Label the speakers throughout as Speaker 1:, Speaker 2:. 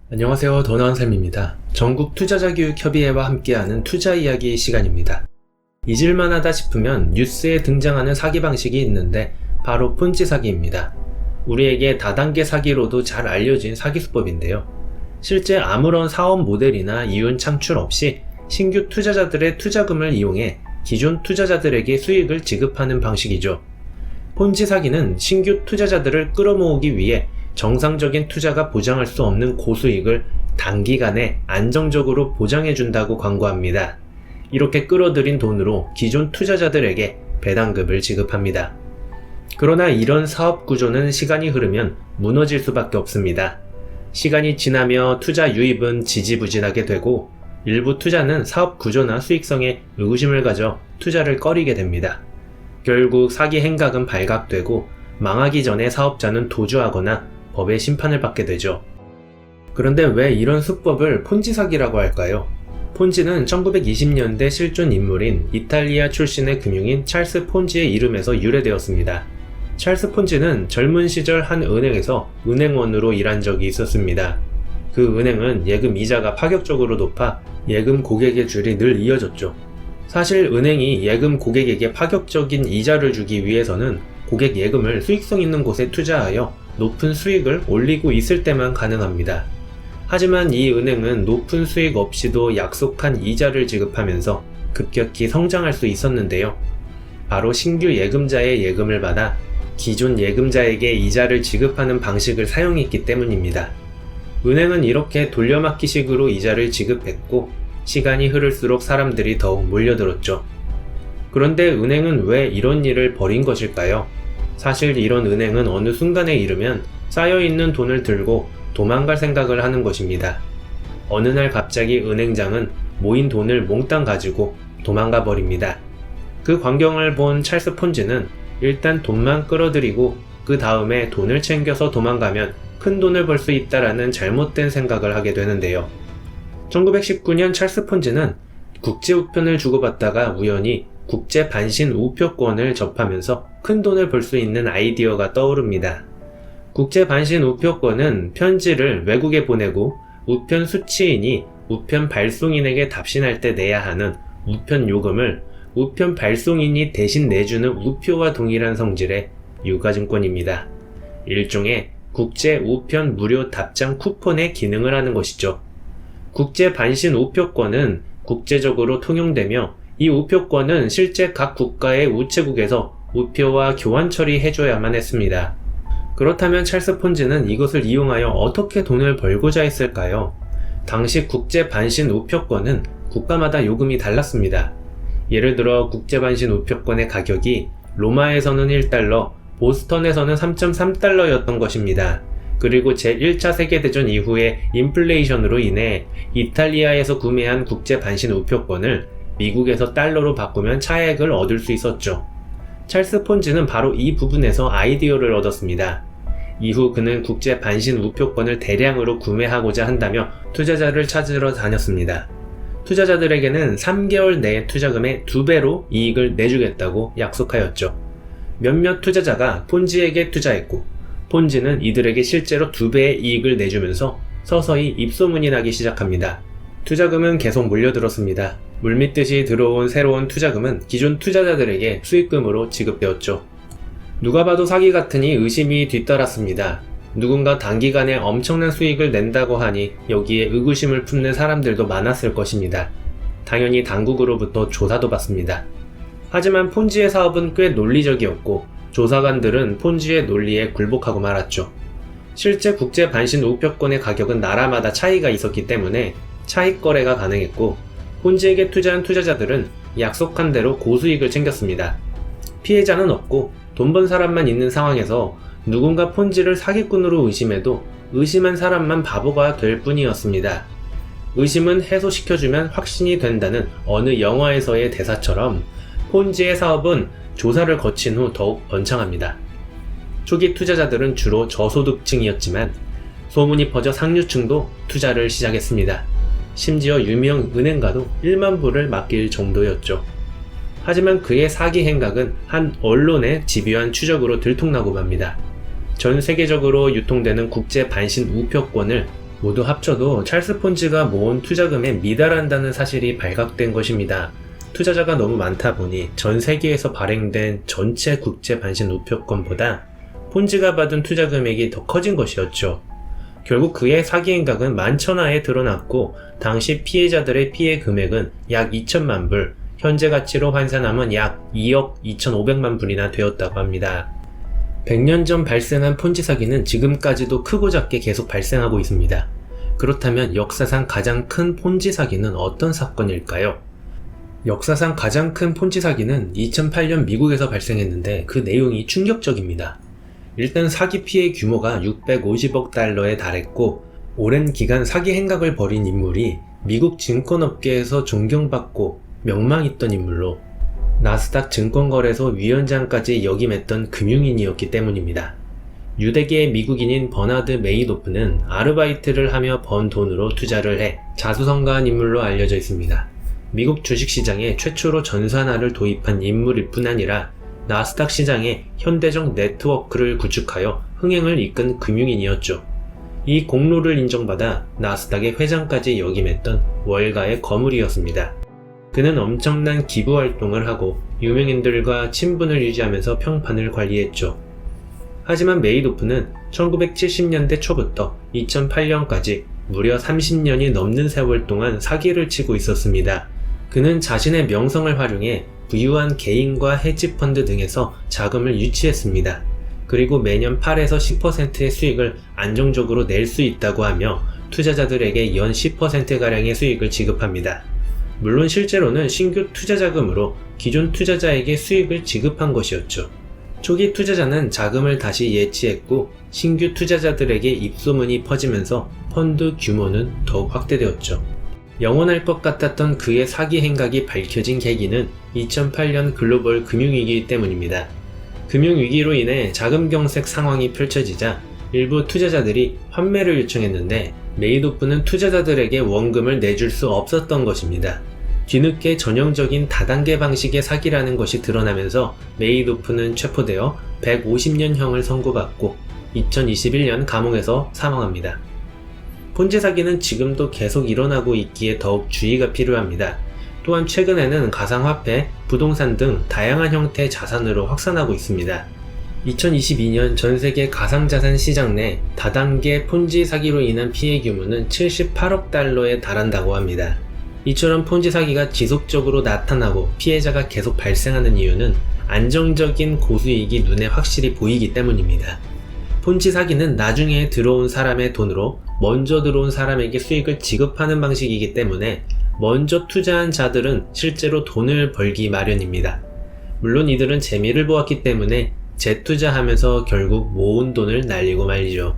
Speaker 1: 안녕하세요. 더 나은 삶입니다. 전국 투자자교육협의회와 함께하는 투자 이야기 시간입니다. 잊을만하다 싶으면 뉴스에 등장하는 사기 방식이 있는데 바로 폰지 사기입니다. 우리에게 다단계 사기로도 잘 알려진 사기 수법인데요. 실제 아무런 사업 모델이나 이윤 창출 없이 신규 투자자들의 투자금을 이용해 기존 투자자들에게 수익을 지급하는 방식이죠. 폰지 사기는 신규 투자자들을 끌어모으기 위해 정상적인 투자가 보장할 수 없는 고수익을 단기간에 안정적으로 보장해준다고 광고합니다. 이렇게 끌어들인 돈으로 기존 투자자들에게 배당금을 지급합니다. 그러나 이런 사업 구조는 시간이 흐르면 무너질 수밖에 없습니다. 시간이 지나며 투자 유입은 지지부진하게 되고 일부 투자는 사업 구조나 수익성에 의구심을 가져 투자를 꺼리게 됩니다. 결국 사기 행각은 발각되고 망하기 전에 사업자는 도주하거나 법의 심판을 받게 되죠. 그런데 왜 이런 수법을 폰지 사기라고 할까요? 폰지는 1920년대 실존 인물인 이탈리아 출신의 금융인 찰스 폰지의 이름에서 유래되었습니다. 찰스 폰지는 젊은 시절 한 은행에서 은행원으로 일한 적이 있었습니다. 그 은행은 예금 이자가 파격적으로 높아 예금 고객의 줄이 늘 이어졌죠. 사실 은행이 예금 고객에게 파격적인 이자를 주기 위해서는 고객 예금을 수익성 있는 곳에 투자하여 높은 수익을 올리고 있을 때만 가능합니다. 하지만 이 은행은 높은 수익 없이도 약속한 이자를 지급하면서 급격히 성장할 수 있었는데요. 바로 신규 예금자의 예금을 받아 기존 예금자에게 이자를 지급하는 방식을 사용했기 때문입니다. 은행은 이렇게 돌려막기식으로 이자를 지급했고 시간이 흐를수록 사람들이 더욱 몰려들었죠. 그런데 은행은 왜 이런 일을 벌인 것일까요? 사실 이런 은행은 어느 순간에 이르면 쌓여있는 돈을 들고 도망갈 생각을 하는 것입니다. 어느 날 갑자기 은행장은 모인 돈을 몽땅 가지고 도망가 버립니다. 그 광경을 본 찰스 폰지는 일단 돈만 끌어들이고 그 다음에 돈을 챙겨서 도망가면 큰 돈을 벌 수 있다라는 잘못된 생각을 하게 되는데요. 1919년 찰스 폰지는 국제 우편을 주고받다가 우연히 국제 반신 우표권을 접하면서 큰 돈을 벌 수 있는 아이디어가 떠오릅니다. 국제 반신 우표권은 편지를 외국에 보내고 우편 수취인이 우편 발송인에게 답신할 때 내야 하는 우편 요금을 우편 발송인이 대신 내주는 우표와 동일한 성질의 유가증권입니다. 일종의 국제 우편 무료 답장 쿠폰의 기능을 하는 것이죠. 국제 반신 우표권은 국제적으로 통용되며 이 우표권은 실제 각 국가의 우체국에서 우표와 교환 처리해줘야만 했습니다. 그렇다면 찰스 폰지는 이것을 이용하여 어떻게 돈을 벌고자 했을까요? 당시 국제 반신 우표권은 국가마다 요금이 달랐습니다. 예를 들어 국제 반신 우표권의 가격이 로마에서는 1달러, 보스턴에서는 3.3달러였던 것입니다. 그리고 제1차 세계대전 이후에 인플레이션으로 인해 이탈리아에서 구매한 국제 반신 우표권을 미국에서 달러로 바꾸면 차액을 얻을 수 있었죠. 찰스 폰지는 바로 이 부분에서 아이디어를 얻었습니다. 이후 그는 국제 반신 우표권을 대량으로 구매하고자 한다며 투자자를 찾으러 다녔습니다. 투자자들에게는 3개월 내에 투자금의 2배로 이익을 내주겠다고 약속하였죠. 몇몇 투자자가 폰지에게 투자했고 폰지는 이들에게 실제로 2배의 이익을 내주면서 서서히 입소문이 나기 시작합니다. 투자금은 계속 몰려들었습니다. 물밀듯이 들어온 새로운 투자금은 기존 투자자들에게 수익금으로 지급되었죠. 누가 봐도 사기 같으니 의심이 뒤따랐습니다. 누군가 단기간에 엄청난 수익을 낸다고 하니 여기에 의구심을 품는 사람들도 많았을 것입니다. 당연히 당국으로부터 조사도 받습니다. 하지만 폰지의 사업은 꽤 논리적이었고 조사관들은 폰지의 논리에 굴복하고 말았죠. 실제 국제 반신 우표권의 가격은 나라마다 차이가 있었기 때문에 차익 거래가 가능했고 폰지에게 투자한 투자자들은 약속한 대로 고수익을 챙겼습니다. 피해자는 없고 돈 번 사람만 있는 상황에서 누군가 폰지를 사기꾼으로 의심해도 의심한 사람만 바보가 될 뿐이었습니다. 의심은 해소시켜주면 확신이 된다는 어느 영화에서의 대사처럼 폰지의 사업은 조사를 거친 후 더욱 번창합니다. 초기 투자자들은 주로 저소득층이었지만 소문이 퍼져 상류층도 투자를 시작했습니다. 심지어 유명 은행가도 1만 불을 맡길 정도였죠. 하지만 그의 사기 행각은 한 언론의 집요한 추적으로 들통나고 맙니다. 전 세계적으로 유통되는 국제 반신 우표권을 모두 합쳐도 찰스 폰지가 모은 투자금에 미달한다는 사실이 발각된 것입니다. 투자자가 너무 많다 보니 전 세계에서 발행된 전체 국제 반신 우표권보다 폰지가 받은 투자 금액이 더 커진 것이었죠. 결국 그의 사기 행각은 만천하에 드러났고 당시 피해자들의 피해 금액은 약 2천만 불, 현재 가치로 환산하면 약 2억 2,500만 불이나 되었다고 합니다. 100년 전 발생한 폰지 사기는 지금까지도 크고 작게 계속 발생하고 있습니다. 그렇다면 역사상 가장 큰 폰지 사기는 어떤 사건일까요? 역사상 가장 큰 폰지 사기는 2008년 미국에서 발생했는데 그 내용이 충격적입니다. 일단 사기 피해 규모가 650억 달러에 달했고 오랜 기간 사기 행각을 벌인 인물이 미국 증권업계에서 존경받고 명망있던 인물로 나스닥 증권거래소 위원장까지 역임했던 금융인이었기 때문입니다. 유대계의 미국인인 버나드 메이도프는 아르바이트를 하며 번 돈으로 투자를 해 자수성가한 인물로 알려져 있습니다. 미국 주식시장에 최초로 전산화를 도입한 인물일 뿐 아니라 나스닥 시장에 현대적 네트워크를 구축하여 흥행을 이끈 금융인이었죠. 이 공로를 인정받아 나스닥의 회장까지 역임했던 월가의 거물이었습니다. 그는 엄청난 기부 활동을 하고 유명인들과 친분을 유지하면서 평판을 관리했죠. 하지만 메이도프는 1970년대 초부터 2008년까지 무려 30년이 넘는 세월 동안 사기를 치고 있었습니다. 그는 자신의 명성을 활용해 부유한 개인과 헤지펀드 등에서 자금을 유치했습니다. 그리고 매년 8에서 10%의 수익을 안정적으로 낼 수 있다고 하며 투자자들에게 연 10%가량의 수익을 지급합니다. 물론 실제로는 신규 투자 자금으로 기존 투자자에게 수익을 지급한 것이었죠. 초기 투자자는 자금을 다시 예치했고 신규 투자자들에게 입소문이 퍼지면서 펀드 규모는 더욱 확대되었죠. 영원할 것 같았던 그의 사기 행각이 밝혀진 계기는 2008년 글로벌 금융위기 때문입니다. 금융위기로 인해 자금경색 상황이 펼쳐지자 일부 투자자들이 환매를 요청했는데 메이도프는 투자자들에게 원금을 내줄 수 없었던 것입니다. 뒤늦게 전형적인 다단계 방식의 사기라는 것이 드러나면서 메이도프는 체포되어 150년형을 선고받고 2021년 감옥에서 사망합니다. 폰지 사기는 지금도 계속 일어나고 있기에 더욱 주의가 필요합니다. 또한 최근에는 가상화폐, 부동산 등 다양한 형태의 자산으로 확산하고 있습니다. 2022년 전세계 가상자산 시장 내 다단계 폰지 사기로 인한 피해 규모는 78억 달러에 달한다고 합니다. 이처럼 폰지 사기가 지속적으로 나타나고 피해자가 계속 발생하는 이유는 안정적인 고수익이 눈에 확실히 보이기 때문입니다. 폰지 사기는 나중에 들어온 사람의 돈으로 먼저 들어온 사람에게 수익을 지급하는 방식이기 때문에 먼저 투자한 자들은 실제로 돈을 벌기 마련입니다. 물론 이들은 재미를 보았기 때문에 재투자하면서 결국 모은 돈을 날리고 말리죠.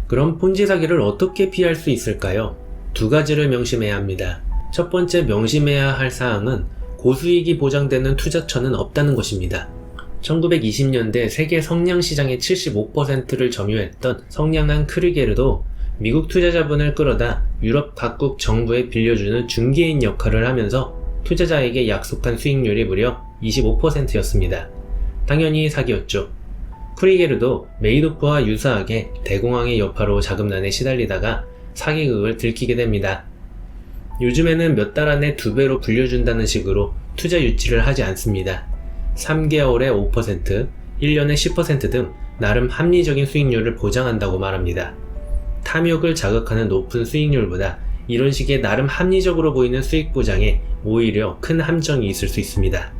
Speaker 1: 그럼 폰지 사기를 어떻게 피할 수 있을까요? 두 가지를 명심해야 합니다. 첫 번째 명심해야 할 사항은 고수익이 보장되는 투자처는 없다는 것입니다. 1920년대 세계 성냥 시장의 75%를 점유했던 성냥한 크리게르도 미국 투자자분을 끌어다 유럽 각국 정부에 빌려주는 중개인 역할을 하면서 투자자에게 약속한 수익률이 무려 25%였습니다. 당연히 사기였죠. 크리게르도 메이도프와 유사하게 대공황의 여파로 자금난에 시달리다가 사기극을 들키게 됩니다. 요즘에는 몇 달 안에 2배로 불려준다는 식으로 투자 유치를 하지 않습니다. 3개월에 5%, 1년에 10% 등 나름 합리적인 수익률을 보장한다고 말합니다. 탐욕을 자극하는 높은 수익률보다 이런 식의 나름 합리적으로 보이는 수익 보장에 오히려 큰 함정이 있을 수 있습니다.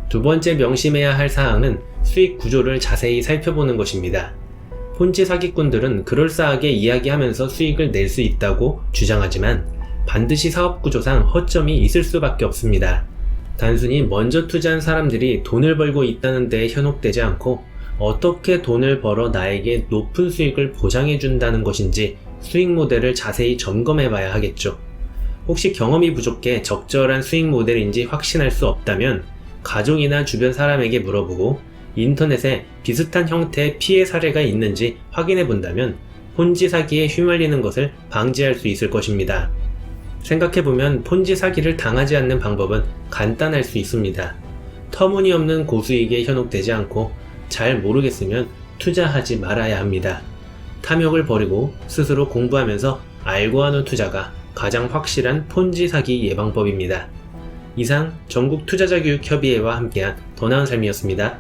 Speaker 1: 두 번째 명심해야 할 사항은 수익 구조를 자세히 살펴보는 것입니다. 폰지 사기꾼들은 그럴싸하게 이야기하면서 수익을 낼 수 있다고 주장하지만 반드시 사업 구조상 허점이 있을 수밖에 없습니다. 단순히 먼저 투자한 사람들이 돈을 벌고 있다는 데에 현혹되지 않고 어떻게 돈을 벌어 나에게 높은 수익을 보장해 준다는 것인지 수익 모델을 자세히 점검해 봐야 하겠죠. 혹시 경험이 부족해 적절한 수익 모델인지 확신할 수 없다면 가족이나 주변 사람에게 물어보고 인터넷에 비슷한 형태의 피해 사례가 있는지 확인해 본다면 폰지 사기에 휘말리는 것을 방지할 수 있을 것입니다. 생각해보면 폰지 사기를 당하지 않는 방법은 간단할 수 있습니다. 터무니없는 고수익에 현혹되지 않고 잘 모르겠으면 투자하지 말아야 합니다. 탐욕을 버리고 스스로 공부하면서 알고 하는 투자가 가장 확실한 폰지 사기 예방법입니다. 이상 전국투자자교육협의회와 함께한 더 나은 삶이었습니다.